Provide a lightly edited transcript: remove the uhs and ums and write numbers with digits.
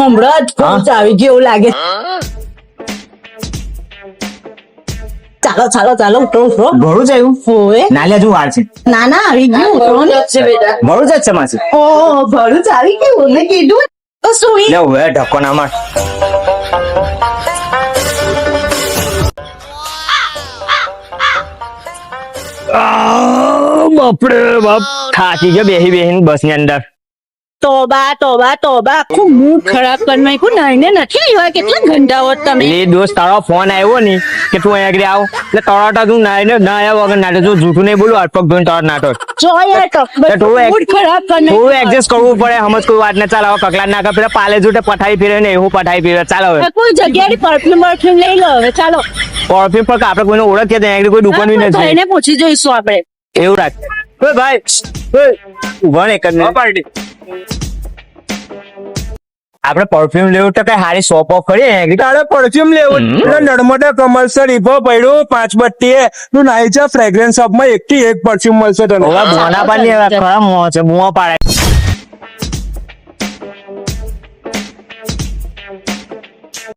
હમણાં જ પહોંચાવી જેવું લાગે. ચાલો ચાલો ચાલો ઉતરો ઉતરો. ભરું જ આવ્યું હોવે. નાલિયા હજુ વાર છે. ના ના આવી ગયું ઉતરો ને. ભરું જ છે માસી. ઓ ભરું ચાલી ગયું મેં કીધું તો સુઈ. લે હવે ઢક્કો ના માર. બાપરે બાપ થાકી ગયો બેહી બેહીને બસ ની અંદર. તોબા તોબા તોબા આખું મૂડ ખરાબ કરી નાખ્યું. નાઈને નથી આવ્યા કેટલા ઘંટાઓ તમે. એ દોસ્ત તારો ફોન આવ્યો ને કે તું અહીંયા આગળ આવ એટલે તરત તું નાઈને ના આવ્યા વગર નાટક જો જૂઠું નહીં બોલું અટપક ધોઈને તરત નાટક. જો યાર તો મૂડ ખરાબ કરી થોડું એડજસ્ટ કરવું પડે. સમજ કોઈ વાત ના ચાલે હવે કકલા ના કર પેલા પાલે જોટે પઠાઈ ફેરે ને એવું પઠાઈ ફેરે ચાલો હવે નાખ્યું. કોઈ જગ્યાએ પરફ્યુમ લઈ લો હવે ચાલો. પરફ્યુમ પર આપણે કોઈને ઓળખીએ ત્યાં આગળ કોઈ દુકાન બી નથી. ભાઈને પૂછી જોઈશું આપણે. એવું રાખ. ઓય ભાઈ ઓય ઉભા ને એક જ મિનિટ. આપણે પરફ્યુમ લેવું તો કઈ હારી શોપ ઓફ કરીએ. તારે પરફ્યુમ લેવું નર્મદા કમર્શિયલ ઈભો પડ્યું 5 બત્તી તું નાઈ જા ફ્રેગ્રન્સ શોપ માં 1 થી 1 પરફ્યુમ મળશે તને. મોના પાની ખરા મોં છે મું પાડે.